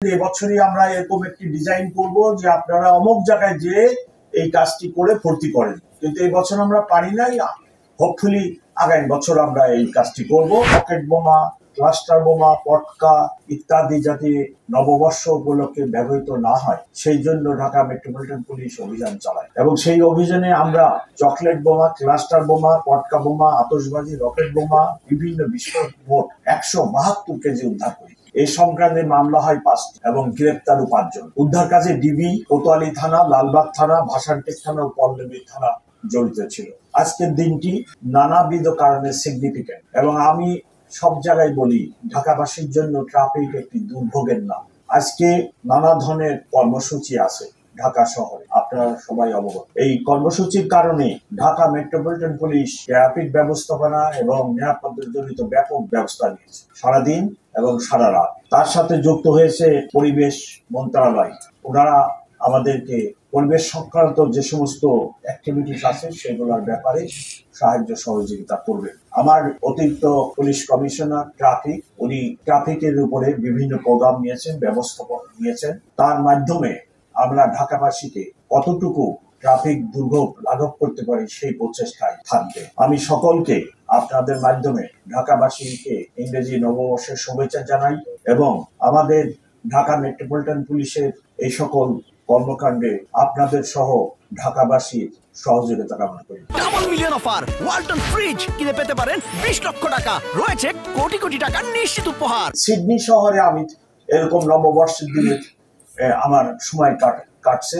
এবছরই আমরা এরকম একটি ডিজাইন করব যে আপনারা অমুক জায়গায় যে এই কাজটি করে ভর্তি করেন, কিন্তু এই বছর আমরা পারি নাই। হোপফুলি আগামী বছর আমরা এই কাজটি করব। রকেট বোমা, ক্লাস্টার বোমা, পটকা ইত্যাদি যাতে নববর্ষ উপলক্ষে ব্যবহৃত না হয় সেই জন্য ঢাকা মেট্রোপলিটন পুলিশ অভিযান চালায়, এবং সেই অভিযানে আমরা চকলেট বোমা, ক্লাস্টার বোমা, পটকা বোমা, আতশবাজি, রকেট বোমা বিভিন্ন বিস্ফোরক মোট 172 কেজি উদ্ধার করি। এই সংক্রান্তে মামলা হয় 5টি এবং গ্রেপ্তার 5 জন। উদ্ধার কাজে ডিবি, কোতোয়ালি থানা, লালবাগ থানা, ভাসানটেক থানা ও পল্লবী থানা জড়িত ছিল। আজকের দিনটি নানাবিধ কারণে সিগনিফিকেন্ট, এবং আমি সব জায়গায় বলি ঢাকাবাসীর জন্য ট্রাফিক একটি দুর্ভোগের নাম। আজকে নানা ধরনের কর্মসূচি আছে ঢাকা শহরে, আপনারা সবাই অবগত। এই কর্মসূচির কারণে ঢাকা মেট্রোপলিটন পুলিশ ট্রাফিক ব্যবস্থাপনা এবং নিরাপত্তা জনিত ব্যাপক ব্যবস্থা নিয়েছে সারাদিন এবং সারা রাত। তার সাথে যুক্ত হয়েছে পরিবেশ মন্ত্রণালয়। ওনারা আমাদেরকে পরিবেশ সংক্রান্ত যে সমস্ত অ্যাক্টিভিটিস আছে সেগুলোর ব্যাপারে সাহায্য সহযোগিতা করবেন। আমার অতিরিক্ত পুলিশ কমিশনার ট্রাফিক, উনি ট্রাফিকের উপরে বিভিন্ন প্রোগ্রাম নিয়েছেন, ব্যবস্থাপনা নিয়েছেন। তার মাধ্যমে আমরা ঢাকাবাসীকে কতটুকু ট্রাফিক দুর্ভোগ লাঘব করতে পারি সেই প্রচেষ্টায় থাকবে। আমি সকলকে আপনাদের মাধ্যমে ঢাকাবাসীকে ইংরেজি নববর্ষের শুভেচ্ছা জানাই, এবং আমাদের ঢাকা মেট্রোপলিটন পুলিশের এই সকল কর্মকাণ্ডে আপনাদের সহ ঢাকাবাসীর সহযোগিতা কামনা করি। Double million offer, Walton fridge কিনে পেতে পারেন 20 লক্ষ টাকা, রয়েছে কোটি কোটি টাকার নিশ্চিত উপহার। সিডনি শহরে আমি এরকম নববর্ষের দিনে আমার সময় কাটছে,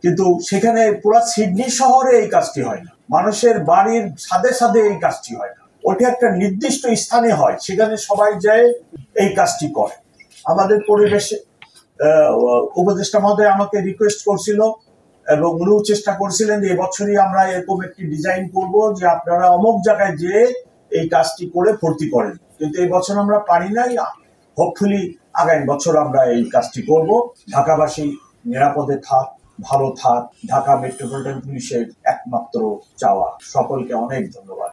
কিন্তু সেখানে পুরো সিডনি শহরে এই কাজটি হয় না, মানুষের বাড়ির ছাদে ছাদে এই কাজটি হয় না, ওটা একটা নির্দিষ্ট স্থানে হয়, সেখানে সবাই যায় এই কাজটি করে। আমাদের পরিবেশে উপদেষ্টা মহোদয় আমাকে রিকোয়েস্ট করছিল এবং উনিও চেষ্টা করছিলেন যে এবছরই আমরা এরকম একটি ডিজাইন করব যে আপনারা অমুক জায়গায় যে এই কাজটি করে ভর্তি করেন, কিন্তু এই বছর আমরা পারি নাই। হোপফুলি আগামী বছর আমরা এই কাজটি করব। ঢাকাবাসী নিরাপদে থাক, ভালো থাক, ঢাকা মেট্রোপলিটন পুলিশের একমাত্র চাওয়া। সকলকে অনেক ধন্যবাদ।